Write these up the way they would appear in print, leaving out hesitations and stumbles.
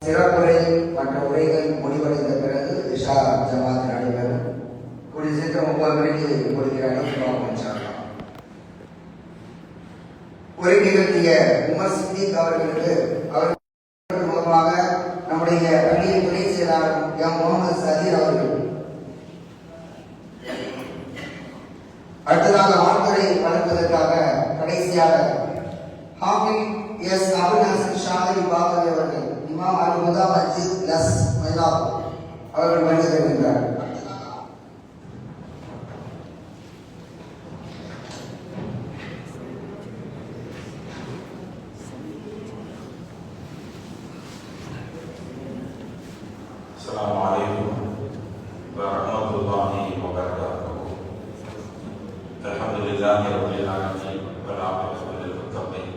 சிறப்புரை மற்ற உரைகள் முடிவடைந்த பிறகு இஷா ஜமாத் நடைபெறும். கூடிய சீக்கிரம் 30 மணிக்கு முடிக்கிற அளவுக்கு உரை நிகழ்த்திய உமர் சித்திக் அவர்களுக்கு அவர்கள் மூலமாக நம்முடைய பள்ளியின் துணை செயலாளர் எம் முகமது சதீர் அவர்கள், அடுத்ததாக வாழ்த்துறை வழங்குவதற்காக கடைசியாக ஹாஃபிஸ் எஸ் அபுல் ஹசன் ஷாஹி பாகவி அவர்கள், இமாம் அல் ஹுதா மஸ்ஜித் லஸ் மைதாப் அவர்கள் வருகை தருகின்றார். السلام عليكم ورحمة الله وبركاته. الحمد لله رب العالمين والعاقبة للمتقين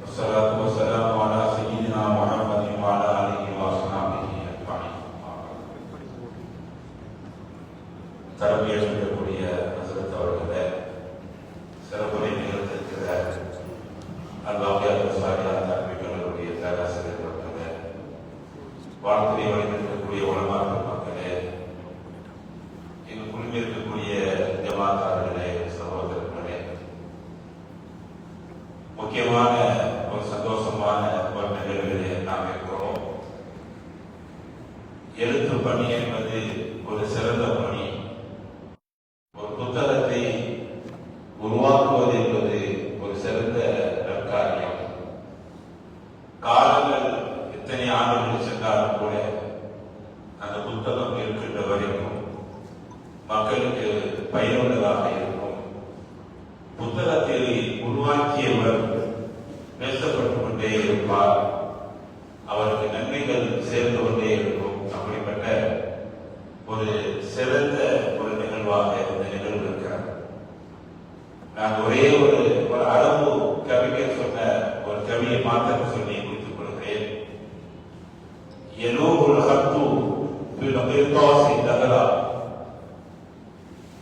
والصلاة والسلام على سيدنا محمد وعلى آله وأصحابه أجمعين. தரபிய சொல்லக்கூடிய ஹசரத் அவர்களே, சிறப்புரை நிகழ்த்திருக்கிற அல்லாஹ் தரபிகளுடைய பேராசிரியர் அவர்களே, வாழ்த்துறை வழிநடத்தக்கூடிய உலமாக்கள் மக்களே, இங்கு குழுமியிருக்கக்கூடிய ஜமாத்தார்களே, சகோதரர்களே, முக்கியமான ஒரு சந்தோஷமான ஒரு நிகழ்விலே நாம் இருக்கிறோம். எழுத்து பணி என்பது ஒரு சிறந்த பணி. ஒரு புத்தகத்தை உருவாக்குவது என்பது ஒரு சிறந்த நற்காரியம். காலங்கள் எத்தனை ஆண்டுகள் சென்றாலும் கூட அந்த புத்தகம் இருக்கின்ற வரைக்கும் மக்களுக்கு பயனுள்ளதாக இருக்கும். புத்தகத்தை உருவாக்கியவர் பேசப்பட்டுக் கொண்டே இருப்பார், அவருக்கு நன்மைகள் சேர்ந்து கொண்டே இருக்கும். அப்படிப்பட்ட ஒரு சிறந்த ஒரு நிகழ்வாக இந்த நிகழ்வு இருக்கிறார். நான் ஒரே ஒரு அளவு கவிஞர் சொன்ன ஒரு கவியை மாத்திரம் சொல்லி முடித்துக் கொள்கிறேன். يلوح الخط في القرطاس دهرا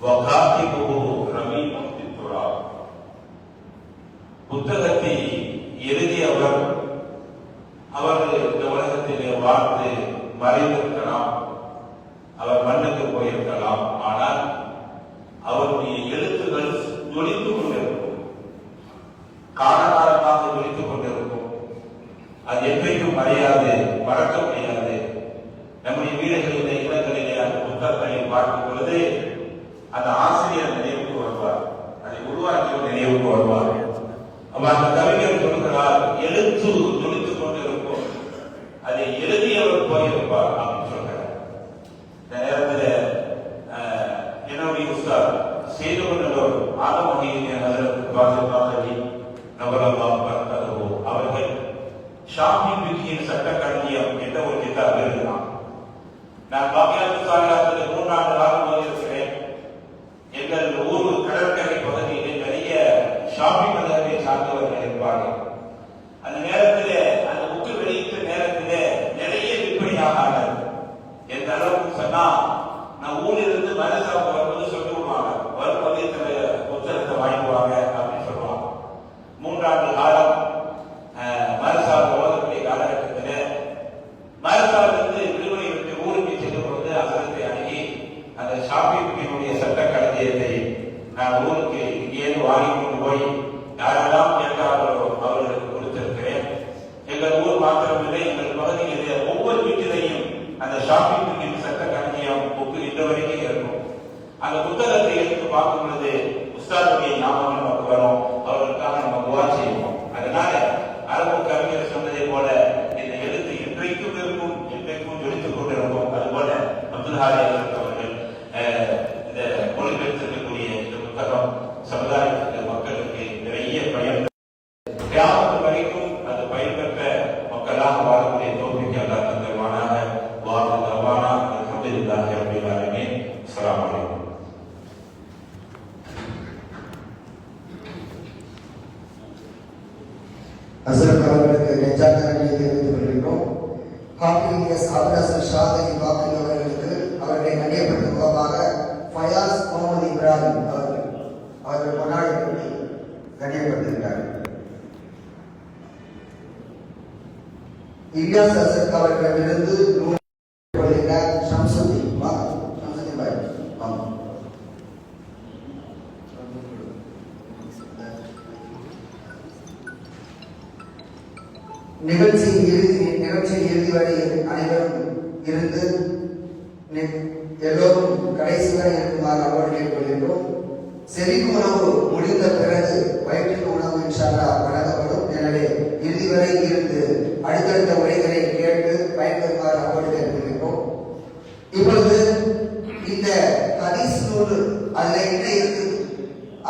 وكاتبه رميم بالتراب. புத்தகத்தை எழுதியவர் அவர் இந்த உலகத்திலே வாழ்ந்து மறைந்திருக்கலாம், அவர் மண்ணுக்கு போயிருக்கலாம். ஆனால் அவருடைய எழுத்துகள் ஜொலித்துக் கொண்டிருக்கும், காலகாலமாக ஜொலித்துக் கொண்டிருக்கும். அது என்றைக்கும் மறையாது, மறக்க முடியாது. நம்முடைய வீடுகளிலே, இடங்களிலே அந்த புத்தகங்களை பார்க்கும் பொழுது அந்த ஆசிரியர் நினைவுக்கு வருவார், அதை உருவாக்கியவர் நினைவுக்கு வருவார். அந்த கவிஞர் சொல்கிறார், எழுத்து ஜொலித்துக் கொண்டிருக்கும், அதை எழுதியவர் போயிருப்பார் அப்படின்னு சொல்கிறார். இந்த நேரத்தில் என்னுடைய உஸ்தாத் செய்து கொண்டவர் ஆலமொழியின் அவர்கள் ஷாஃபி ஃபிக்ஹின் சட்ட களஞ்சியம் என்ற ஒரு கிதாப் எழுதினார். நான் பாக்கியாத்து சாலியாத்தில் 3 ஆண்டு காலம் இருக்கிறேன். எங்கள் ஊர் கடற்கரை பகுதியிலே நிறைய ஷாஃபி மதத்தை சார்ந்தவர்கள் இருப்பார்கள். அந்த நேரத்திலே அந்த புக்கு வெளியிட்ட நேரத்திலே நிறைய விற்பனையாக எந்த அளவுக்கு சொன்னா, நான் ஊரிலிருந்து மதரசாவுக்கு வரும்போது சொல்லி விடுவாங்க, வரும்போது இத்தனை புத்தகத்தை வாங்கிக்குவாங்க அப்படின்னு சொல்லுவாங்க. 3 ஆண்டு காலம் மதரசாவில் ஓதக்கூடிய காலகட்டத்தில் மதரசாவிலிருந்து விடுமுறை விட்டு ஊருக்கு செல்லும் பொழுது அசலத்தை அணுகி அந்த ஷாஃபியினுடைய சட்ட களஞ்சியத்தை நான் ஊருக்கு இங்கேயிருந்து வாங்கி கொண்டு போய் யாரெல்லாம் கேட்டார்களோ அவர்களுக்கு கொடுத்திருக்கிறேன். எங்கள் ஊர் மாத்திரமில்லை, எங்கள் பகுதியிலே ஒவ்வொரு வீட்டிலையும் அந்த ஷாஃபியின் சட்ட களஞ்சியம் புக்கு இந்த வரைக்கும் இருக்கும். அந்த புத்தகத்தை எடுத்து பார்க்கும் பொழுது உஸ்தாதுடைய ஞாபகம் நமக்கு வரும், அவர்களுக்காக நம்ம துவா செய்வோம். அதனால அரபு கவிஞர் சொன்னதை போல இந்த எழுத்து இன்றைக்கும் இருக்கும், இன்றைக்கும் ஜொலித்துக் கொண்டிருக்கும். அதுபோல அப்துல் ஹாரி அவர்கள் இந்த மொழிபெயர்த்திருக்கக்கூடிய இந்த புத்தகம் சமுதாயத்துக்கு, மக்களுக்கு நிறைய பயன் கிராமத்து வரைக்கும் அது பயன்பெற்ற மக்களாக வாழக்கூடிய தோல்விக்கு அல்லா தந்தருவானாக. வாழ்ந்து தருவானா. அல்ஹம்துலில்லாஹி ரப்பில் ஆலமீன். அஸ்ஸலாமு அலைக்கும். ஹசரத் அவர்களுக்கு நெஞ்சார்ந்த நன்றியை தெரிவித்துக் கொள்கிறோம். ஹாஃபிஸ் எஸ் அபுல் ஹசன் ஷாஹி பாகவி அவர்களுக்கு அவர்களை நன்றியப்படுத்தும் முகமாக ஃபயாஸ் முகமது இப்ராஹிம் அவர்கள் கொண்டாடி கண்ணியப்படுத்துகிறார்கள். இலியாஸ் அசத் அவர்களிடமிருந்து ஷம்சுதீன் பாய் வாங்க. நிகழ்ச்சியின் இறுதி வரை அனைவரும் இருந்து எல்லோரும் கடைசி வரை இருக்குமாறு அவ்வாறு கேட்டுக்கொள்கின்றோம். செவிக்கு உணவு முடிந்த பிறகு வயிற்றுக்கு உணவு இன்ஷா அல்லாஹ் வழங்கப்படும். எனவே இறுதி வரை இருந்து அடுத்தடுத்த உரைகளை கேட்டு பயன்பெறுமாறு அவ்வாறு கேட்டுக்கொள்கின்றோம். இப்பொழுது இந்த ஹதீஸ் நூல் அதுல என்ன இருக்கு,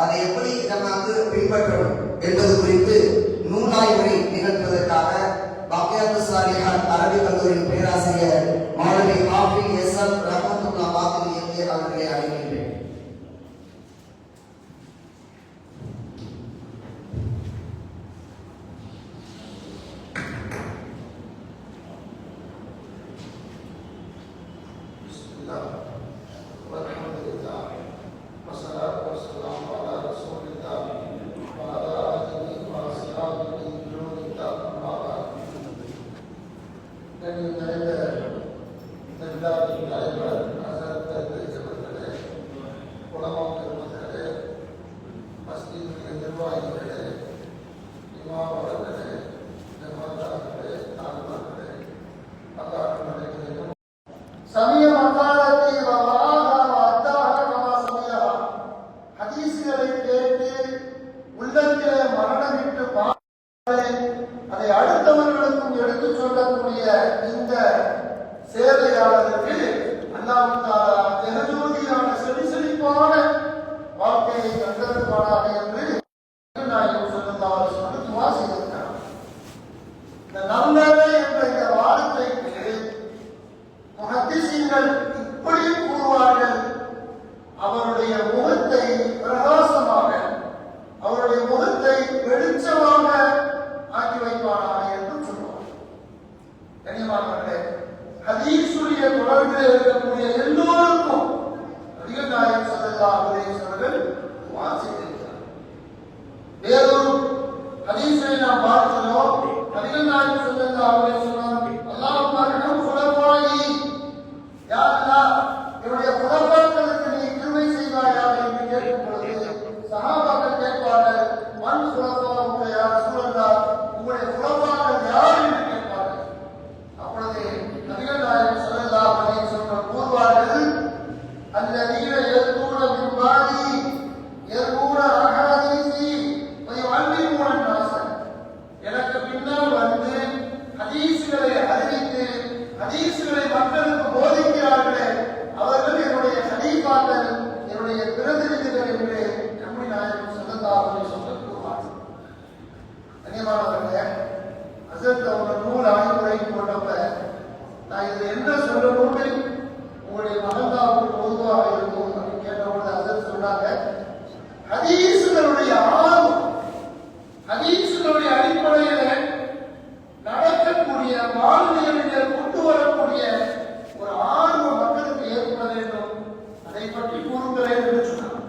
அதை எப்படி நம்ம பின்பற்றணும் என்பது குறித்து நூலாய்வுரை நிகழ்த்துவதற்காக பாக்கியாத்து சாலிஹாத் அரபிக் கல்லூரியின் பேராசிரியர் மௌலவி ஹாஃபிஸ் எஸ்எல் ரஹ்மத்துல்லாஹ் பாத்தினி அவர்களை அழைக்கின்றேன். அதை அடுத்தவர்களுக்கும் எடுத்துச் சொல்லக்கூடிய இந்த சேவையாளருக்கு அல்லாஹ் தஆலா ஜெகஜோதியான செழிப்பான வாழ்க்கையை தந்தருவானாக என்று நாயகம் ஸல்லல்லாஹு அலைஹி வஸல்லம் துஆ செய்திருக்கிறார். இந்த நல்லவே என்ற இந்த வார்த்தைக்கு முஹத்திஸீன்கள் இப்படி கூறுவார்கள், அவருடைய முகத்தை பிரகாசமாக, அவருடைய முகத்தை வெளிச்சமாக ஆக்கி வைப்பானாக என்று சொல்லுவார். கனிமானவர்களே, ஹதீஸுடைய தொடர்பில் இருக்கக்கூடிய எல்லோருக்கும் நபிகள் நாயகம் ஸல்லல்லாஹு அலைஹி வஸல்லம் துஆ செய்திருக்கிறார். வேறொரு ஹதீஸை நாம் பார்க்கிறோம். நபிகள் நாயகம் ஸல்லல்லாஹு அலைஹி வஸல்லம் அல்லாஹும்ம அர்ஹம் குலஃபாயி, யா அல்லாஹ் என்னுடைய குலஃபாக்களுக்கு நீ கிருபை செய்வாயாக என்று கேட்கும் பொழுது சஹாபாக்கள் கேட்பார்கள், மன் குலஃபாவுக யா ரசூலல்லாஹ், உங்களுடைய குலஃபாக்கள் யார் என்று கேட்பார்கள். அப்பொழுது நபிகள் நாயகம் ஸல்லல்லாஹு அலைஹி வஸல்லம் கூறுவார்கள், அல்லதீன யர்தூன மின் பாதி யர்மூன அஹாதீஸி வ யுஅல்லிமூன அன்-நாஸ, எனக்கு பின்னால் வந்து ஹதீஸ்களை அறிவித்து ஹதீஸ்களை மக்களுக்கு போதிக்கிறார்களே, அவர்கள் என்னுடைய ஹலீஃபாக்கள், என்னுடைய பிரதிநிதிகள் என்று நபி நாயகம் ஸல்லல்லாஹு அலைஹி வஸல்லம் கூறுவார்கள். கண்ணியமானவர்களே, ஹஸரத் அவர்கள் நூல் ஆய்வுரை போட்டப்ப நான் இதில் என்ன சொல்லணும்னு உங்களுடைய மகந்தாவுக்கு பொதுவாக இருக்கும் அப்படின்னு கேட்டபொழுது ஹஸரத் சொன்னாங்க, ஹதீஸ்களுடைய ஆர்வம், ஹதீஸ்களுடைய அடிப்படையில் நடக்கக்கூடிய வாழ்வியலிலே கொண்டு வரக்கூடிய ஒரு ஆர்வம் மக்களுக்கு ஏற்பட வேண்டும், அதை பற்றி கூறுகிறேன் என்று சொன்னார்.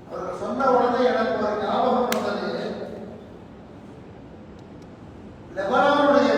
அவர்கள் சொன்ன உடனே எனக்கு ஒரு ஞாபகம் வந்தது. லெபனானுடைய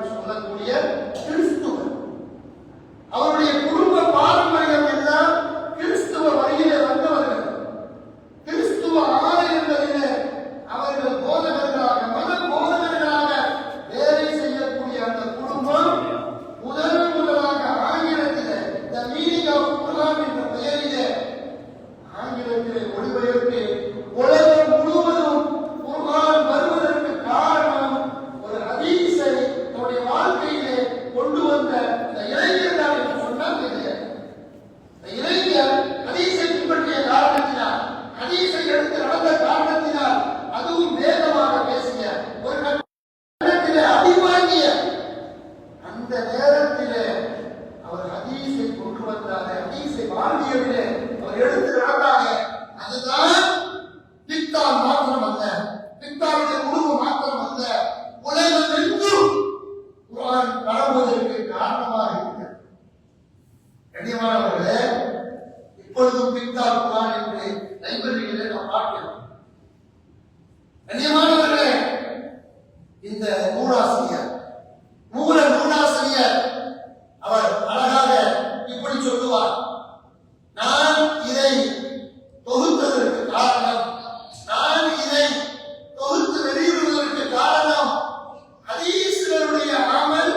சொல்லக்கூடிய கிறிஸ்துவர். அவருடைய குடும்ப பாரம்பரியம் எல்லாம் கிறிஸ்துவ வழியிலே வந்தவர்கள். கிறிஸ்துவ ஆலயங்களிலே அவர்கள் போதகர்களாக மத போதகர்களாக வேலை செய்யக்கூடிய அந்த குடும்பம் முதலாக ஆங்கிலத்திலே த மீனிங் ஆஃப் குர்ஆன் என்ற பெயரிலே ஆங்கிலத்திலே மொழிபெயர்த்து உலகம் முழுவதும் குர்ஆன் வருவதற்கு காரணம் ஒரு ஹதீஸை தன்னுடைய வாழ்க்கையிலே கொண்டு வந்த இந்த இளைஞர் தான் என்று சொன்னால் தெரியாது. இந்த இளைஞர் ஹதீஸை பின்பற்றிய காரணத்தினால், ஹதீஸை எடுத்து நடந்த காரணத்தினால், அதுவும் வேகமாக பேசிய ஒரு கட்டத்திலே அடிவாங்கிய அந்த நேரத்திலே அவர் ஹதீஸை கொண்டு வந்தார். ஹதீஸை வாழ்வியதிலே அவர் எடுத்து நடந்தாங்க. அதுதான் பிக்தால் மாத்திரம் அல்ல, பிக்தாவுடைய குடும்பம் மாத்திரம் அல்ல, உலகம் எங்கும் குர்ஆன் பரவுவதற்கு காரணமாக இருக்கிறது. கண்ணியமானவர்களே, இப்பொழுதும் பிக்தால் குர்ஆன் என்று லைப்ரரியிலே நாம் பார்க்கிறோம். கண்ணியமானவர்களே, இந்த நூலாசிரியர் அவர் அழகாக இப்படி சொல்லுவார், நான் இதை தொகுத்ததற்கு காரணம், நான் இதை தொகுத்து வெளியிடுவதற்கு காரணம், ஹதீஸ்களுடைய அமல்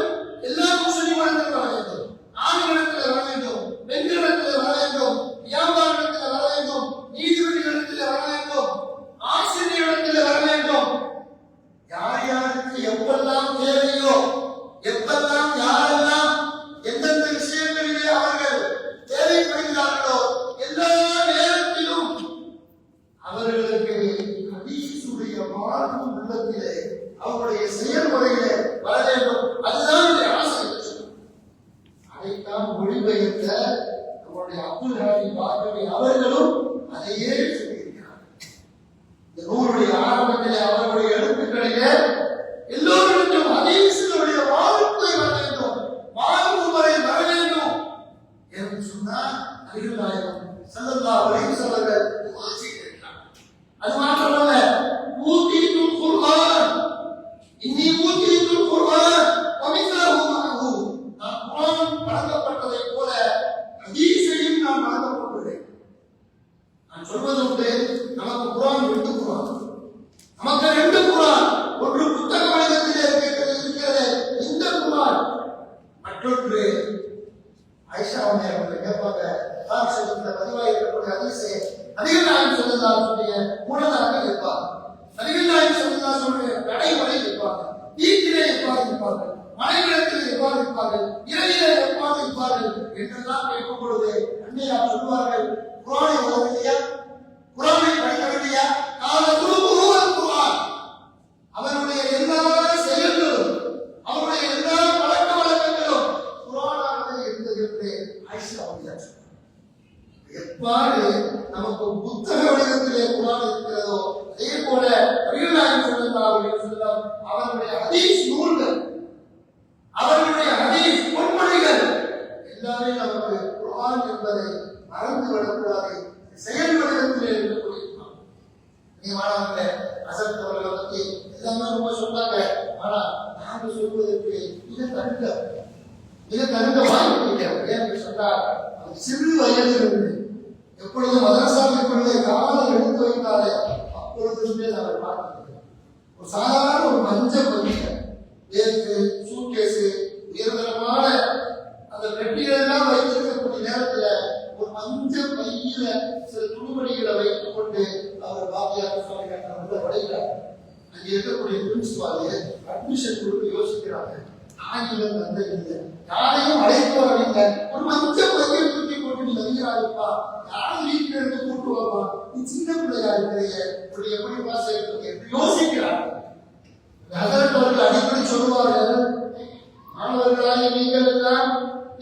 எல்லா முஸ்லிம்களிடத்தில் வர வேண்டும், ஆண்களிடத்தில் வர வேண்டும், பெண்களிடத்தில் வர வேண்டும், வியாபாரத்தில் வர வேண்டும், நீதிபதிகளிடத்தில் வர வேண்டும், ஆசிரியர்களிடத்தில் வர வேண்டும். யார் யாருக்கு எப்பெல்லாம் தேவையோ, எப்பெல்லாம் யாரெல்லாம் எந்தெந்த விஷயங்களிலே அவர்கள் தேவைப்படுகிறார்களோ எல்லா நேரத்திலும் அவர்களுக்கு ஹதீஸுடைய வாழ்வு உள்ளத்திலே அவருடைய செயல்முறையிலே வர வேண்டும். அதுதான் ஆசை. அதைத்தான் மொழிபெயர்த்த நம்முடைய அப்துல் ஹாமி பாக்கவி அவர்களும் அதையே சொல்லியிருக்கிறார். இந்த நூலுடைய ஆரம்பத்திலே அவருடைய எழுத்துக்களிலே எல்லோருக்கும் ஹதீஸுடைய வாழ்க்கை வர வேண்டும், வாழ்வு முறை வர வேண்டும் என்று சொன்னால் நபிகள் நாயகம் ஸல்லல்லாஹு அலைஹி வஸல்லம் வாசிக்கிறார். அது மாத்திரமல்ல, ஊதீதுல் குர்ஆன், இன்னி ஊதீதுல் குர்ஆன் வமிஸ்லஹு மஅஹு, நான் குர்ஆன் வழங்கப்பட்டதை போல ஹதீஸையும் நான் வழங்கப்பட்டுள்ளேன். நான் சொல்வது உண்டு, நமக்கு குர்ஆன் 2 குர்ஆன், நமக்கு 2 குர்ஆன், ஒன்று புத்தக வடிவத்திலே இருக்கிறது இந்த குர்ஆன், மற்றொன்று ஆயிஷா அவர்கள் கேட்பாங்க, சாட்சியத்தில் பதிவாயிருக்கக்கூடிய ஹதீஸை நபிகள் நாயகம் ஸல்லல்லாஹு அலைஹி வஸல்லம் மூலதாக இருப்பார், நபிகள் நாயகம் ஸல்லல்லாஹு அலைஹி வஸல்லம் நடைமுறை இருப்பாங்க, வீட்டிலே எவ்வாறு இருப்பார்கள், மனைவிடத்தில் எவ்வாறு இருப்பார்கள், இரவிலே எவ்வாறு இருப்பார்கள் என்றெல்லாம் கேட்கும் பொழுது அன்னையார் சொல்வார்கள், குர்ஆனை ஓதவில்லையா, குர்ஆனை படிக்கவில்லையா, கால குருவுல் குர்ஆன். அவருடைய எல்லா செயல்களும், அவருடைய எல்லா பழக்க வழக்கங்களும் குர்ஆனாகவே இருந்தது என்று ஆயிஷா அவர்கள் எவ்வாறு நமக்கு புத்தக வடிவத்திலே குர்ஆன் இருக்கிறதோ அதே போல நபிகள் நாயகம் ஸல்லல்லாஹு அலைஹி வஸல்லம் அவருடைய ஹதீஸ் நூல்கள், அவருடைய ஹதீஸ் பொன்மொழிகள் எல்லாமே நமக்கு குர்ஆன் என்பதை மறந்து விடக்கூடாது. செயல் வடிவத்திலே இருக்கக்கூடிய நீ மாணவர்களே, அசத் அவர்களை பற்றி எல்லாமே ரொம்ப சொன்னாங்க. ஆனா நாங்க சொல்வதற்கு மிக தகுந்த வாய்ப்பு இல்லை. ஏன்னு சொன்னால் அவர் சிறு வயதிலிருந்து எப்பொழுது மதரசாவிற்குள்ளே காலம் எடுத்து வைத்தாலே அப்பொழுதுமே நாங்கள் பார்க்கிறோம். ஒரு சாதாரண ஒரு மஞ்சள் பையில வேர்க்கு சூட்கேஸு உயர்தரமான அந்த பெட்டிகளெல்லாம் வைத்திருக்கக்கூடிய நேரத்துல ஒரு மஞ்சள் பையில சில துணிமணிகளை வைத்துக் கொண்டு அவர் பாபியார் சுவாமி வடைகிறார். அங்கே இருக்கக்கூடிய பிரின்சிபால் அட்மிஷன் கொடுத்து யோசிக்கிறாங்க, ஆங்கிலம் தந்தை இல்லை, யாரையும் அழைத்து வரவில்லை, ஒரு மஞ்சள் பையை தூக்கி போட்டு நீ வருகிறாருப்பா, யாரும் வீட்டில் இருந்து கூட்டு வருவா, நீ சின்ன பிள்ளையா இருக்கிறீங்க, இப்படி எப்படி பாஸ் ஆயிருக்கீங்க என்று யோசிக்கிறார். அவர்கள் அடிக்கடி சொல்லுவார்கள், மாணவர்களாக நீங்கள் எல்லாம்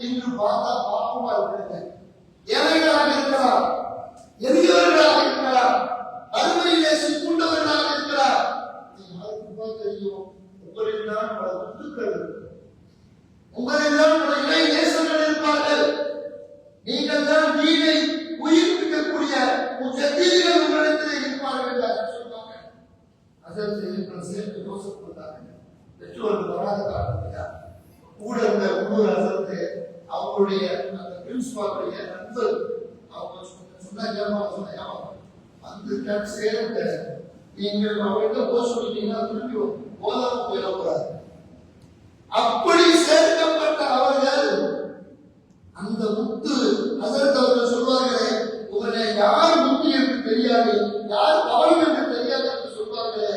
இன்று பார்த்தா பாவமா இருக்கிறீங்க, ஏழைகளாக இருக்கிறார், எளியவர்களாக இருக்கிறார், அருமையிலே சிக்குண்டவர்களாக இருக்கிறார். தெரியும், உங்களில்தான் பல முத்துக்கள், உங்களில்தான் பல இறை நேசங்கள் இருப்பார்கள், நீங்கள் தான் நீரை உயிர்ப்பிக்கக்கூடிய முஜத்தீதுகள் உங்களிடத்திலே இருப்பார்கள் என்று சொன்னாங்க. அதற்கு சேர்த்து யோசிப்பு பெற்றோர்கள் வராத காரணம் கூட இருந்த உள்ளூர் அரசு அவங்களுடைய அந்த பிரின்சிபாலுடைய நண்பர் அவங்க சொன்னாங்க அந்த சேர்ந்த நீங்கள் அவர்கிட்ட போக சொல்லிட்டீங்கன்னா திரும்பி போதாம போயிடக்கூடாது. அப்படி சேர்க்கப்பட்ட அவர்கள் அந்த முத்து ஹசரத் அவர்கள் சொல்வார்களே, உங்களை யார் முத்து என்று தெரியாது, யார் பவன் என்று தெரியாது என்று சொல்வார்களே,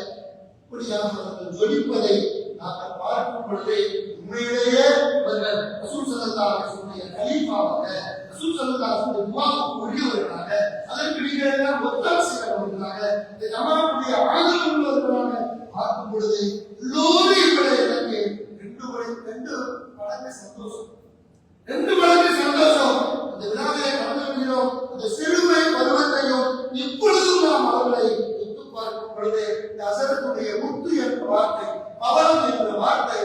அப்படியாக அவர்கள் ஜொலிப்பதை நாங்கள் பார்க்கும் பொழுது உண்மையிலேயே அவர்கள் ரசூல் ஸல்லல்லாஹு அலைஹி வஸல்லம் கலீஃபாவாக, ரசூல் ஸல்லல்லாஹு அலைஹி வஸல்லம் துஆவுக்கு உரியவர்களாக, அதற்கு நீங்கள் ஒத்தாசையாளர்களாக, இந்த ஜமாத்துடைய ஆதரவு உள்ளவர்களாக பார்க்கும் பொழுது எல்லோரும் இவரை எனக்கு ரெண்டு மடங்கு சந்தோஷம். ரெண்டு மடங்கு சந்தோஷம். அந்த விழாவை கடந்து வருகிறோம். அந்த சிறுமை பருவத்தையும் இப்பொழுதும் நாம் அவர்களை ஒத்து பார்க்கும் பொழுது இந்த ஹசரத்துடைய முத்து என்ற வார்த்தை, பவனம் என்ற வார்த்தை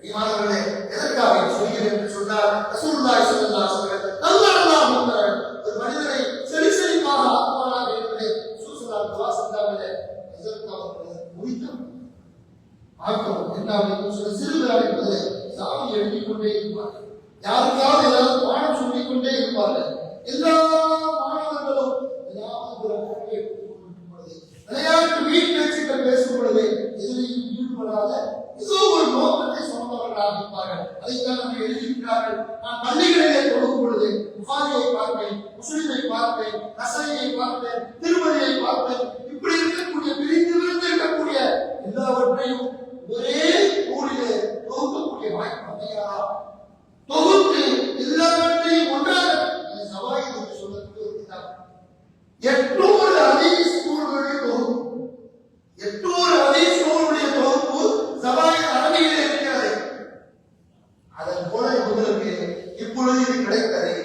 இமானவர்களே எதற்காக சொல்கிறேன் என்று சொன்னால், ரசூலுல்லாஹி ஸல்லல்லாஹு அலைஹி வஸல்லம் அல்லாஹ் முத்தரன் ஒரு மனிதனை செழிப்பாக ஆக்குவானாக என்பதை ரசூல் ஸல்லல்லாஹு அலைஹி வஸல்லம் சொன்னார்களே, ஹசரத் அவர்கள் முடித்தார். ஆக்கம் என்ன சொல்ல சிறுவிழா என்பதை சாமி எழுதிக் கொண்டே இருப்பார்கள். யாருக்காவது ஏதாவது பாடம் சொல்லிக் கொண்டே இருப்பார்கள். எல்லா மாணவர்களும் ஏதாவது ஒரு பொருளை எடுத்துக்கொண்டிருக்கும் பொழுது, விளையாட்டு வீட்டு பேச்சுக்கள் பேசும் பொழுது எதிரையும் ஈடுபடாத ஏதோ ஒரு நோக்கத்தை சொன்னவர்களாக இருப்பார்கள். அதைத்தான் நம்ம எழுதியிருக்கிறார்கள். நான் பள்ளிகளிலே கொடுக்கும் பொழுது புகாரியை பார்ப்பேன், முஸ்லிமை பார்ப்பேன், நசையை பார்ப்பேன், திருமதியை பார்ப்பேன். இப்படி இருக்கக்கூடிய பிரிந்து விழுந்து இருக்கக்கூடிய எல்லாவற்றையும் ஒரே ஊரிலே தொகுக்கக்கூடிய வாய்ப்பு அமையாதா? தொகுத்து எல்லாவற்றையும் ஒன்றாக சவாய் என்று சொல்லக்கூடிய ஒரு கிதாப் 800 ஹதீஸ் நூல்களுடைய தொகுப்பு, 800 ஹதீஸ் நூல்களுடைய தொகுப்பு சவாய் அரபியிலே இருக்கிறது. அதன் போல இவர்களுக்கு இப்பொழுது இது கிடைத்தது.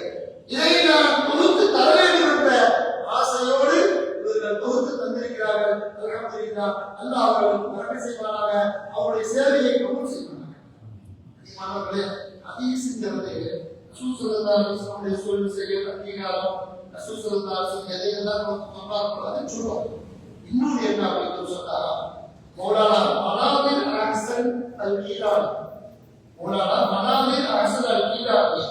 இதை நான் தொகுத்து தர வேண்டும் என்ற ஆசையோடு இவர்கள் தொகுத்து தந்திருக்கிறார்கள். அல்ஹம்துலில்லாஹ். அல்லாஹ் அவர்களுக்கு நன்மை செய்வானாக, அவருடைய சேவையை கபூல் செய்வானாக. மாணவர்களே, ஹதீஸ்ங்கிறது ரசூல் ஸல்லல்லாஹு அலைஹி வஸல்லம் சொல்லி செய்கிற அங்கீகாரம். ரசூல் ஸல்லல்லாஹு அலைஹி வஸல்லம் எதையெல்லாம் நமக்கு சொன்னார்களோ அதை சொல்லுவோம். இன்னொரு என்ன அப்படின்னு சொன்னா, மௌலானா மனாமிர் அஹ்சன் அல்-கீலானி, மௌலானா மனாமிர் அஹ்சன் அல்-கீலானி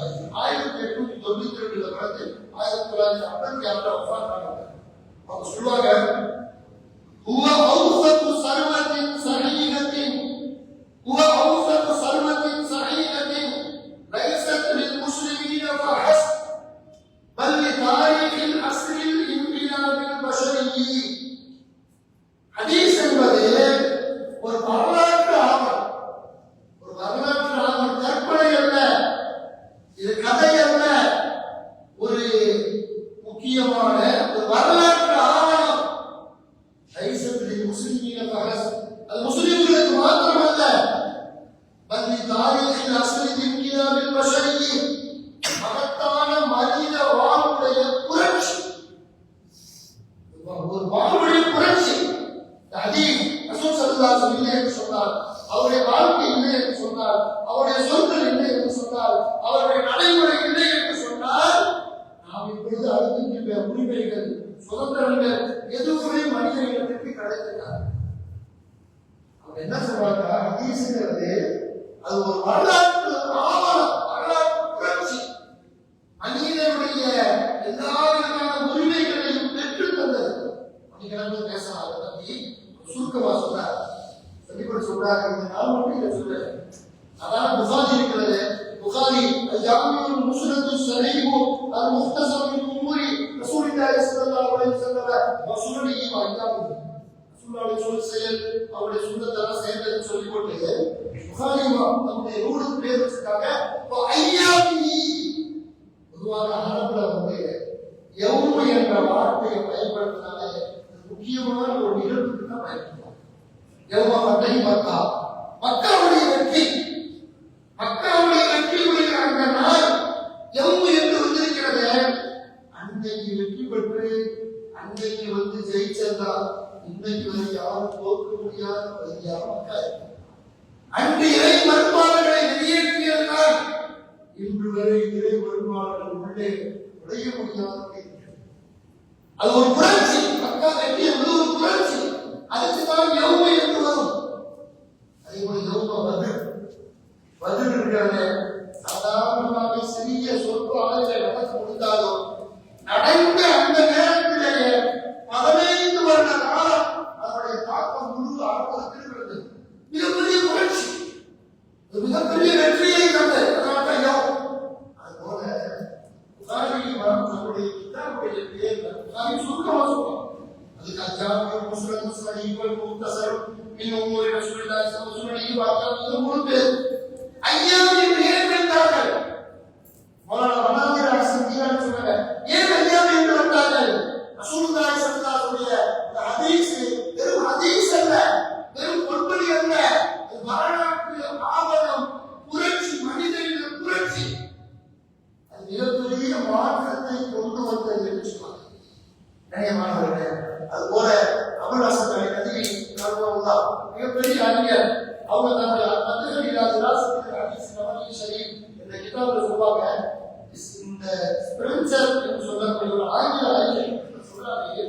1892 பிறந்து 1956 வஃபாத் ஆனாங்க. அவங்க சொல்லுவாங்க, هو أوسط ثروة صحيحة، هو أوسط ثروة صحيحة ليست للمسلمين فحسب بل لتاريخ العصر الانقلاب البشري. حديث என்பது ஒரு வரலாற்று ஆவணம், ஒரு வரலாற்று ஆவணம், கற்பனை அல்ல, இது கதை அல்ல, ஒரு முக்கியமான ஒரு வரலாற்று ஆவணம். அது முஸ்லிம்களுக்கு மாத்திரமல்ல, பல்வி தாரீகில் அஸ்லில் இன்கிலாபில் பஷரி, மகத்தான மனித வாழ்வுடைய புரட்சி, ஒரு வாழ்வுடைய புரட்சி. ஹதீஸ் ரசூல் ஸல்லல்லாஹு அலைஹி வஸல்லம் என்று சொன்னார், அவருடைய வாழ்க்கை இல்லை என்று சொன்னார், அவருடைய சொற்கள் இல்லை என்று சொன்னார், அவருடைய நடைமுறை இல்லை என்று சொன்னால், நாம் இப்பொழுது அனுபவிக்கின்ற உரிமைகள், சுதந்திரங்கள் எதுவுமே மனித இனத்திற்கு கிடைக்கிறார். அவங்க என்ன சொல்றாங்க, ஹதீஸ்ங்கிறது அது ஒரு வரலாற்று ஆவணம், வரலாற்று புரட்சி. மனிதனுடைய எல்லா விதமான உரிமைகளையும் பெற்று தந்தது. மனிதர்கள் பேசலாம், அதை பற்றி சுருக்கமா சொல்றார், சொல்லிக்கொண்டு சொல்றாங்க. இந்த நாள் மட்டும் இதை சொல்றேன். அதான் புகாரி இருக்கிறது, புகாரி அல்-ஜாமிஉல் முஸ்னது ஸஹீஹு அல்-முக்தஸர் மின் உமூரி ரசூலுல்லாஹி ஸல்லல்லாஹு அலைஹி வஸல்லம் வஸூலிஹி வ அய்யாமிஹி. ரசூலுல்லாஹி சொல் செயல் அவருடைய சுன்னத்தெல்லாம் சேர்ந்து சொல்லிக் கொண்டு புகாரி நம்முடைய நூலுக்கு பேர் வச்சிருக்காங்க. வ அய்யாமிஹி. பொதுவாக அரபுல வந்து யௌம் என்ற வார்த்தையை பயன்படுத்தினாலே முக்கியமான ஒரு நிகழ்வுக்கு தான் பயன்படுத்துவாங்க. யௌம ஃபத்ஹி மக்கா, மக்காவுடைய வெற்றி, மக்காவுடைய வெற்றியுடைய அந்த நாள் யௌம் என்று வந்திருக்கிறது. அன்னைக்கு வெற்றி பெற்று அன்னைக்கு வந்து ஜெயிச்சதா, இன்னைக்கு வரை யாரும் தோற்க முடியாத வழியாக மக்கா. அன்று இறை மறுப்பாளர்களை வெளியேற்றியதனால் இன்று வரை இறை மறுப்பாளர்கள் உள்ளே உடைய முடியாத. அது ஒரு புரட்சி, மக்கா வெற்றி ஒரு புரட்சி. அதுக்கு தான் யௌம் என்று வரும். அதே போல யௌம பத்ர், பதில் இருக்கிறது. சாதாரணமாக சிறிய சொற்ப அளவிலே நடக்க முடிந்தாலும் நடந்த அந்த நேரத்திலேயே 15 வருட காலம் அதனுடைய தாக்கம் முழு ஆர்வத்தில் இருக்கிறது. மிகப்பெரிய புரட்சி, மிகப்பெரிய வெற்றியை தந்தது. அதுபோல புகாரில் வரும் நம்முடைய கிதாபுடைய பேர்கள் புகாரி சுருக்கமாக சொல்லுவோம். அதுக்கு அஜாமியும் முஸ்லிம் சஹீஹுல் முக்தஸர் மின் உமூரி ரசூலுல்லாஹி ஸல்லல்லாஹு அலைஹி வஸல்லம் இது மூணு பேர் ஐயாவின் ஏன் வந்தார்கள்? மௌலானா வனாதிர் ஹசன் கீழான் சொன்னாங்க, ஏன் ஐயாவின் என்று வந்தார்கள்? ரசூலுல்லாஹி ஸல்லல்லாஹு அலைஹி வஸல்லம் ஹதீஸ் வெறும் ஹதீஸ் அல்ல, வெறும் பொன்மொழி அல்ல, வரலாற்று ஆவணம், புரட்சி, மனிதனின் புரட்சி. அது மிகப்பெரிய மாற்றத்தை கொண்டு வந்தது என்று சொன்னாங்க. கண்ணியமானவர்களே, அதுபோல அபுல் ஹசன் அலி நதவி ரஹ்மத்துல்லாஹ் மிகப்பெரிய அறிஞர். அவங்க தன்னுடைய மதுஹபில் திராசத்தில் ஹதீஸ் நபவி ஷரீஃப் என்ற கிதாபில் சொல்வாங்க, இந்த ஸ்பிரிச்சர் என்று சொல்லக்கூடிய ஒரு ஆங்கில அறிஞர் சொல்றாரு,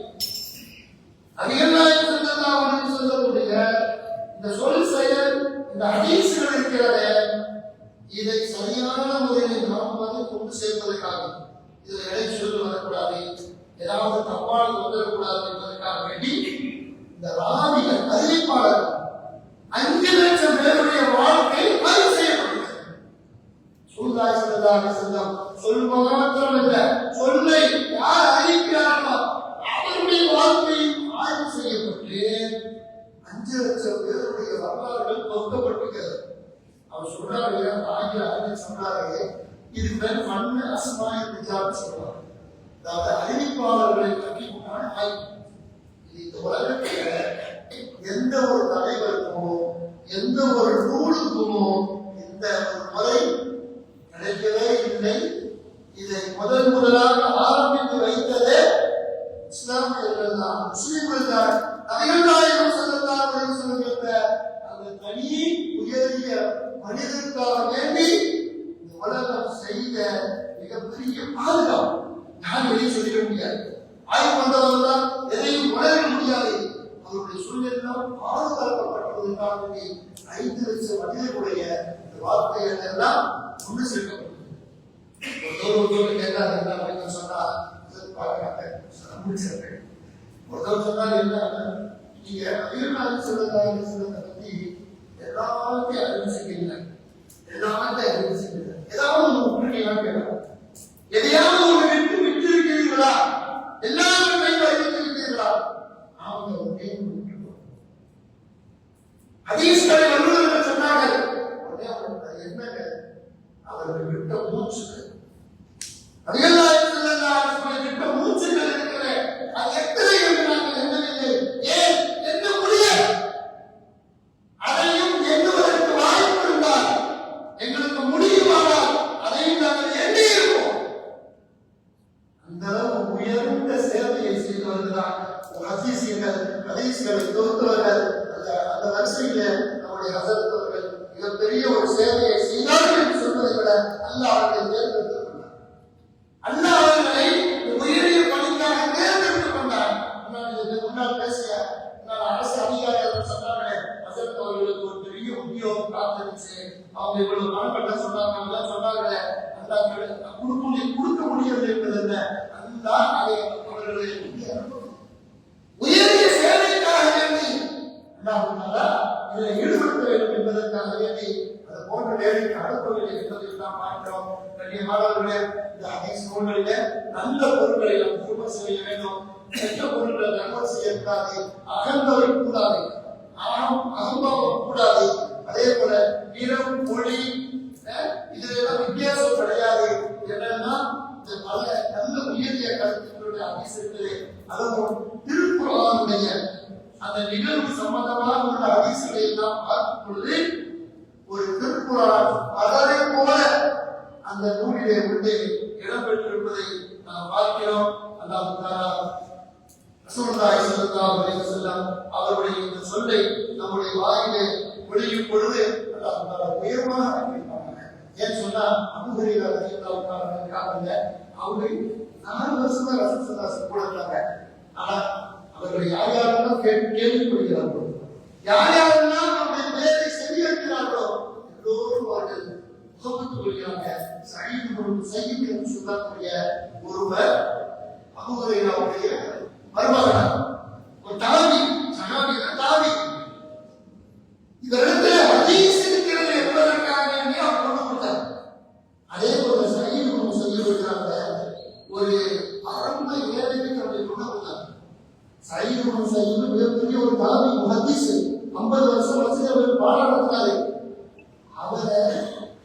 நபிகள் ஸல்லல்லாஹு அலைஹி சொல்லக்கூடிய இந்த சொல் செயல், இந்த ஹதீஸ்கள் இருக்கிறது, இதை சரியான முறையில் நாம் கொண்டு சேர்ப்பதற்காக இதில் எடை சொல்லி வரக்கூடாது, ஏதாவது தப்பான வந்துடக்கூடாது என்பதற்காக வேண்டி இந்த ராவிகள் அறிவிப்பாளர்கள் 5 லட்சம் பேருடைய வாழ்க்கை பதிவு செய்யப்படுகிறது. ரசூலுல்லாஹி ஸல்லல்லாஹு அலைஹி வஸல்லம் சொல் மாத்திரம் இல்ல, சொல்லை யார் அறிவிக்கிறார்களோ அவருடைய வாழ்க்கை ஆய்வு செய்யப்பட்டு 5 லட்சம் பேருடைய வரலாறுகள் தொகுக்கப்பட்டிருக்கிறது. அவர் சொல்றாரு, ஆங்கில அறிஞர் சொல்றாரு, இது பேர் மண்ணு அஸ்மாய் ரிஜால் சொல்றாரு. அதாவது அறிவிப்பாளர்களை பற்றி உண்டான ஆய்வு. இந்த உலகத்துல எந்த ஒரு தலைவருக்குமோ எந்த ஒரு நூலுக்குமோ இந்த ஒரு முறை கிடைக்கவே இல்லை. இதை முதலாக ஆரம்பித்து வைத்ததே இஸ்லாமியர்கள் தான், முஸ்லிம்கள் தான். நபிகள் நாயகம் ஸல்லல்லாஹு அலைஹி வஸல்லம் அந்த தனி உயரிய மனிதனுக்காக வேண்டி இந்த உலகம் செய்த மிகப்பெரிய பாதுகாப்பு யாரும் வெளியே சொல்லிட முடியாது. ஆய்வு வந்தவர்கள் தான் எதையும் உணர முடியாது. அவருடைய சூழ்நிலாம் பாதுகாக்கப்பட்டதற்காக வேண்டி 5 லட்சம் மனிதர்களுடைய வார்த்தைகள் எல்லாம் ஒன்று சேர்க்கப்பட்டது. ஒருத்தர் கேட்டார் என்ன அப்படின்னு சொன்னா ஒருத்தர் சொன்னார், என்ன நீங்க நபிகள் ஸல்லல்லாஹு பத்தி எல்லாத்தையும் அறிவிச்சிருக்கீங்க, எல்லாத்தையும் அறிவிச்சிருக்கீங்க, ஏதாவது ஒன்று கேட்கலாம், எதையாவது ஒரு விட்டு விட்டு இருக்கிறீர்களா, எல்லாரும் அறிவித்திருக்கிறீர்களா? அவங்க ஒன்றே விட்டுருக்கோம். ஹதீஸ்களை வல்லுநர்கள் சொன்னார்கள், என்னங்க அவர்கள் விட்ட மூச்சுகள், நபிகள் நாயகம் ஸல்லல்லாஹு அலைஹி வஸல்லம் விட்ட மூச்சுகள் இருக்கிறது, அது எத்தனை என்று நாங்கள் எண்ணவில்லை. ஏன் எண்ண முடியாது? அதையும் எண்ணுவதற்கு வாய்ப்பு இருந்தால் எங்களுக்கு முடியுமானால் அதையும் நாங்கள் எண்ணி இருப்போம். அந்த அளவு உயர்ந்த சேவையை செய்து வருகிறார் ஹதீஸ்களை தொகுத்தவர்கள். அந்த வரிசையில நம்முடைய ஹஸரத் அவர்கள் மிகப்பெரிய ஒரு சேவையை செய்தார்கள் என்று சொல்வதை விட அல்லாஹ் அவர்களை தேர்ந்தெடுத்துக் கொண்டார். அல்லாஹ் அவர்களை உயரிய பணிக்காக தேர்ந்தெடுத்துக் கொண்டார். முன்னால் பேசிய அரசு அதிகாரிகள் சொன்னார்களே, ஹஸரத் அவர்களுக்கு ஒரு பெரிய உத்தியோகம் காத்திருச்சு, அவங்க இவ்வளவு மனப்பட்ட சொன்னாங்க சொன்னார்களே, கொடுக்க முடியாது என்பது என்ன? அதுதான் அதை அவர்களை உயரிய சேவைக்காக வேண்டி இதில் ஈடுபடுத்த வேண்டும் என்பதற்காக வேண்டி அது போன்ற வேலைக்கு அனுப்பவில்லை என்பதை நாம் பார்க்கிறோம். கண்ணியமானவர்களே, இந்த ஹதீஸ் நூல்களிலே நல்ல பொருட்களை நாம் திரும்ப செய்ய வேண்டும், கெட்ட பொருட்களை நன்மை செய்யக்கூடாது, அகந்தவை கூடாது, அகம்பாவம் கூடாது. அதே போல நிறம் மொழி இதுல வித்தியாசம் கிடையாது. என்னன்னா இந்த பல நல்ல உயரிய கருத்துக்களுடைய ஹதீஸ்களே, அதுவும் திருக்குர்ஆனுடைய அந்த நிகழ்வு சம்பந்தமாக உள்ள ஹதீஸ்களை நாம் பார்க்கும் பொழுது ஒரு திருக்குர்ஆன் அதனை போல அந்த நூலிலே உள்ளே இடம்பெற்றிருப்பதை நாம் பார்க்கிறோம். அல்லாஹ் தஆலா ரசூலுல்லாஹி ஸல்லல்லாஹு அலைஹி வஸல்லம் அவருடைய இந்த சொல்லை நம்முடைய வாயிலே ஒளியும் பொழுது அல்லாஹ் தஆலா உயர்வாக அறிவிப்பாங்க. ஏன் சொன்னா அபூ ஹுரைரா ரலியல்லாஹு தஆலா இருக்காங்க, அவங்க 4 வருஷமா ரசூலுல்லாஹி கூட இருந்தாங்க. ஆனா அவர்கள் யார் யாரெல்லாம் கேள்விப்படுகிறார்களோ, யார் யாரெல்லாம் நம்முடைய பேரை செவியேற்கிறார்களோ எல்லோரும் அவர்கள் முகமது கொள்கிறாங்க. சயீத் என்று சொல்லக்கூடிய ஒருவர் அபூ ஹுரைராவுடைய மருமகன், ஒரு தாவி, சஹாபி தாவி. இவரிடத்துல ஹதீஸ் இருக்கிறது என்பதற்காக அவர் கொண்டு கொடுத்தார். அதே போல சயீத் இருக்கிறாங்க, ஒரு ஆரம்ப ஏழைக்கு தன்னுடைய கொண்டு கொடுத்தார். சயீத் மிகப்பெரிய ஒரு தாவி, ஹதீஸ் 50 வருஷம் வச்சு அவர் பாடம் நடத்தினாரு. அவரை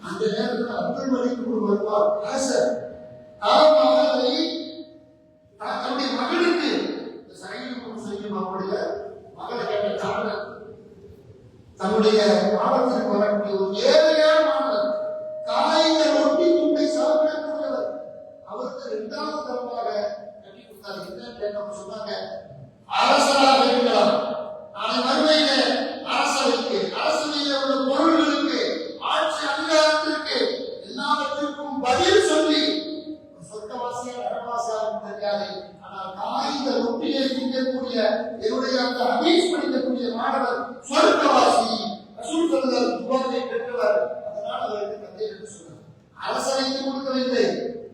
அந்த நேரத்தில் அப்துல் மலிக் வருவார் அரசர் மகளை தன்னுடைய மகனுக்கு அவருடைய மகளை கேட்ட தன்னுடைய பாடத்திற்கு வரக்கூடிய ஒரு ஏழையான மாணவர், காய்ந்த ரொட்டி துண்டை சாப்பிடக்கூடியவர், அவருக்கு 2வது தரமாக கட்டி கொடுத்தார். என்ன கேட்க சொன்னாங்க, அரசராக இருக்கலாம், நாளை மறுமையில அரசவைக்கு, அரசவையில் உள்ள பொருள்களுக்கு, ஆட்சி அதிகாரத்திற்கு எல்லாவற்றிற்கும் பதில் சொல்லி சொர்க்கவாசியா நரகவாசியா தெரியாது, ஆனால் காய்ந்த ரொட்டியை திங்கக்கூடிய என்னுடைய அந்த ஹதீஸ் படிக்கக்கூடிய மாணவர் சொர்க்கவாசி, ரசூல் ஸல்லல்லாஹு அலைஹி வஸல்லம் பெற்றவர். அதனால் அவருக்கு தந்தை என்று சொன்னார். அரசவைக்கு கொடுக்கவில்லை,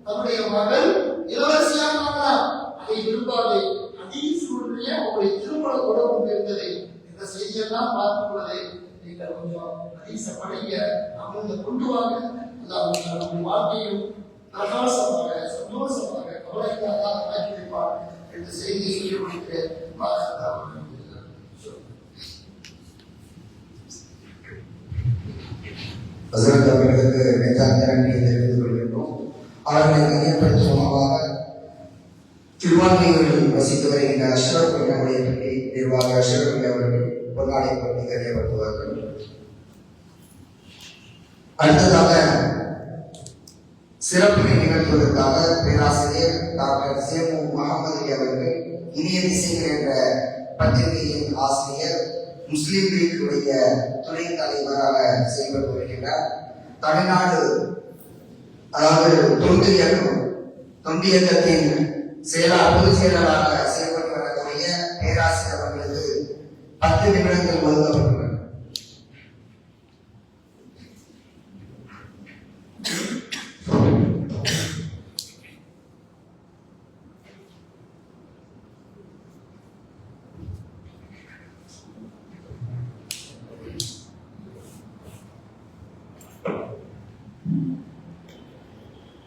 தன்னுடைய மகள் இளவரசியாக ஆகலாம், அதை விரும்பாது. ஹதீஸ் உடைய அவருடைய திருமண தொடர்பு இருந்தது. இந்த செய்தியெல்லாம் பார்க்கும் பொழுது நீங்கள் கொஞ்சம் ஹதீஸை படிங்க, அவங்க கொண்டு வாங்க. நம்முடைய வாழ்க்கையும் பிரகாசமாக, சந்தோஷமாக, கவலைக்காக ஆக்கி வைப்பார் என்ற செய்தியை சொல்லி முடித்து ஹஸரத் அவர்களுக்கு நெஞ்சார்ந்த நன்றியை தெரிவித்துக் கொள்கின்றோம். அவர்களை மையப்படுத்துவதாக திருவான்மையூரில் வசித்து வருகின்ற அஷ்ரப் அவர்களை பற்றி நிர்வாக அஷ்ரப் அவர்கள் பொன்னாடை பற்றி தெரியப்படுத்துவார்கள். அடுத்ததாக சிறப்புரை நிகழ்த்துவதற்காக பேராசிரியர் டாக்டர் சேமு முகமது அலி அவர்கள் இனிய திசைகள் என்ற பத்திரிகையின் ஆசிரியர், முஸ்லிம் லீக்குடைய துணை தலைவராக செயல்பட்டு வருகின்றார். தமிழ்நாடு அதாவது தொண்டியக்கத்தின் பொதுச் செயலராக செயல்பட்டு வரக்கூடிய பேராசிரியர் அவர்களுக்கு 10 நிமிடங்கள் ஒதுக்கப்பட்டுள்ளன.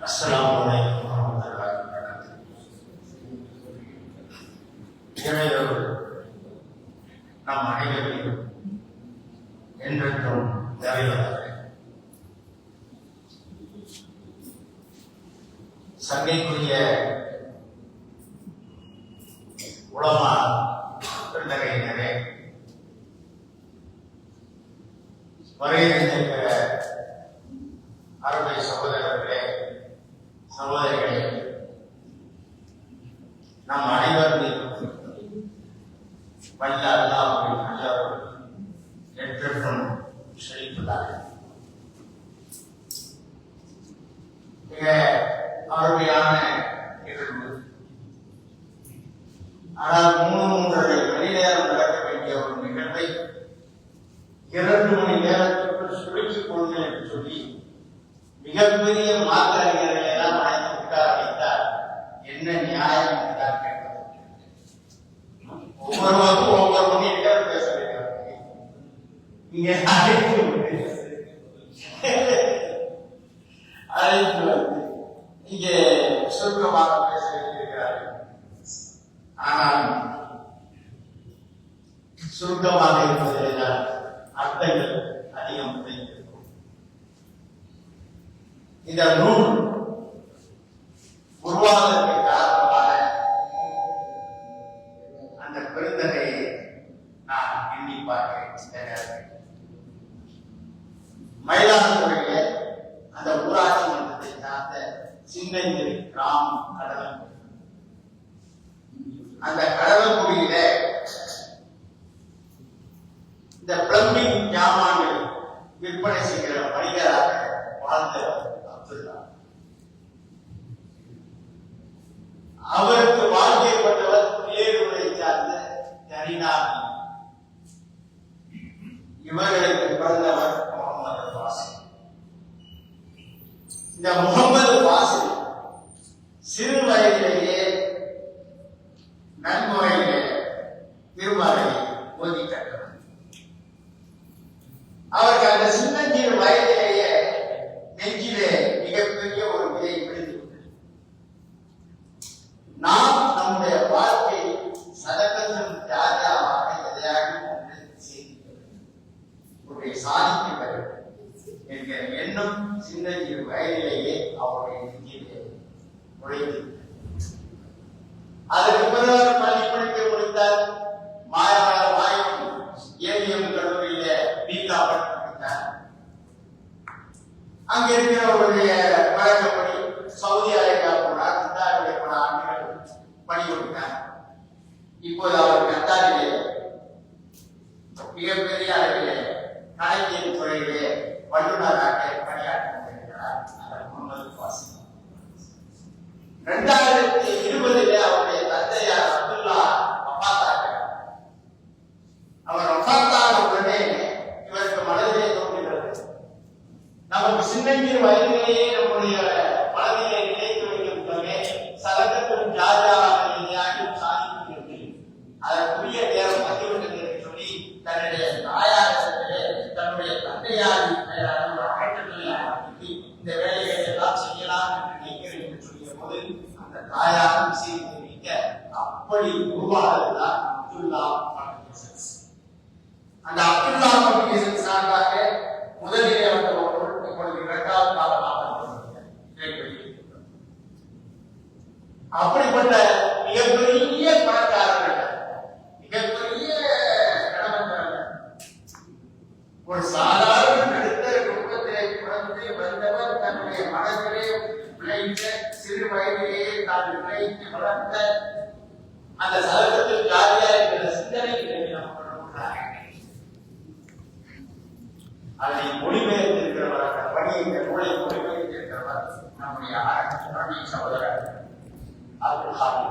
அஸ்ஸலாமு அலைக்கும் வரஹ்மத்துல்லாஹி வபரகாத்துஹு. இறைவன் நம் அனைவரையும் என்றென்றும் நிறைவாக சங்கைக்குரிய உலமா பெருந்தகையினரே, வருகின்ற அருமை சகோதரர்களே, சகோதரிகளே, நம் அனைவர் மீதும் வல்ல அல்லாஹ்வின் நல்லவர் என்றென்றும் செழித்துள்ளார்கள். மிக அருமையான நிகழ்வு. ஆனால் 3 மணி நேரம் நடக்க வேண்டிய ஒரு நிகழ்வை 2 மணி நேரத்திற்குள் சுருக்கிக் கொள்ளுங்கள் என்று சொல்லி மிகப்பெரிய மாற்ற அறிஞர்களை எல்லாம் அழைத்து உட்கார வைத்தார். என்ன நியாயம் என்றுதான் கேட்பது. ஒவ்வொருவருக்கும் ஒவ்வொரு மணி நேரம் பேச வேண்டும். இங்கே அழைத்து இங்கே சுருக்கமாக பேச வேண்டியிருக்கிறார்கள். ஆனால் சுருக்கமாக இருப்பதில் அர்த்தங்கள் அதிகம் புரிந்திருக்கும். இந்த நூல் உருவாவதற்கு காரணமான அந்த பெருந்தகையை நான் எண்ணி பார்க்கிறேன். மயிலாடுதுறையிலே அந்த ஊராட்சி மன்றத்தை சார்ந்த சின்னகிரி கிராமம் கடலங்குடி. அந்த கடலங்குடியில இந்த பிளம்பிங் ஜாமான்கள் விற்பனை செய்கிற வணிகராக வாழ்ந்தவர் அப்துல்லா. அவருக்கு வாழ்க்கைப்பட்டவர் பேருரை சார்ந்த தனிநாதி. இவர்களுக்கு பிறந்தவர் முகமது வாசி. இந்த முகமது வாசில் சிறு வயதிலேயே நன்முறையிலே திருமறை ஓதி கற்றவர். அவருக்கு அந்த சின்னஞ்சிறு வயதிலேயே நெஞ்சிலே மிகப்பெரிய ஒரு விதை விழுந்து நாம் நம்முடைய வாழ்க்கை சதகத்தும் தியாகமாக எதையாக செய்து சாதிக்க வேண்டும் என்கிற எண்ணம் சின்னஞ்சிறு வயதிலேயே அவருடைய நெஞ்சிலே நுழைந்து அதற்கு பிறகு பள்ளி படிக்க முடித்தார். மாயம் ஏவிஎம் கல்லூரியில பீகா படித்தார். அங்க இருக்கிறவருடைய வழக்கப்படி சவுதி அரேபியா போனார். கத்தாரிலே பல ஆண்டுகள் பணிபுரிந்தார். இப்போது அவர் கத்தாரிலே மிகப்பெரிய அளவிலே கணக்கியல் துறையிலே வல்லுநராக பணியாற்றி கொண்டிருக்கிறார். அவர் முகமது வாசில் 2020 அவருடைய தந்தையார் அப்துல்லா வஃபாத்தாகிறார். அவர் வஃபாத்தான உடனே இவருக்கு மனதிலே தோன்றுகிறது, நமக்கு சின்னஞ்சிறு வயதிலேயே நம்முடைய மனதிலே நினைத்து வைக்கப்பட்டவே சதகத்தும் ஜாரியாக எதையாகவும் சாதிக்கிறது, அதற்குரிய நேரம் வந்துவிட்டது என்று சொல்லி தன்னுடைய தாயாரிடத்திலே தன்னுடைய தந்தையாரின் அமைச்சர்களை ஆரம்பித்து இந்த வேலைகளை எல்லாம் செய்யலாம் என்று நினைக்கிறேன் என்று சொல்லிய போது அந்த தாயாரும் செய்து தெரிவிக்க அப்படி உருவானதுதான் அப்துல்லா பப்ளிகேஷன்ஸ். அந்த அப்துல்லா பப்ளிகேஷன் சார்பாக முதலிலே வந்த ஒருவர் இப்பொழுது 2வது காலமாக அப்படிப்பட்ட மிகப்பெரிய பணக்காரர்கள், மிகப்பெரிய கடமைக்காரர்கள், ஒரு சாதாரண நடுத்தர குடும்பத்திலே பிறந்து வந்தவர் தன்னுடைய மனதிலே விளைந்த சிறு வயதிலேயே தான் விளைத்து வளர்ந்த அந்த சதகத்தில் ஜாரியா என்கிற சிந்தனை அதை மொழிபெயர்த்திருக்கிறவர், அந்த பணியை நூலை மொழிபெயர்த்திருக்கிறவர் நம்முடைய சகோதரர் அப்துல் ஹாமி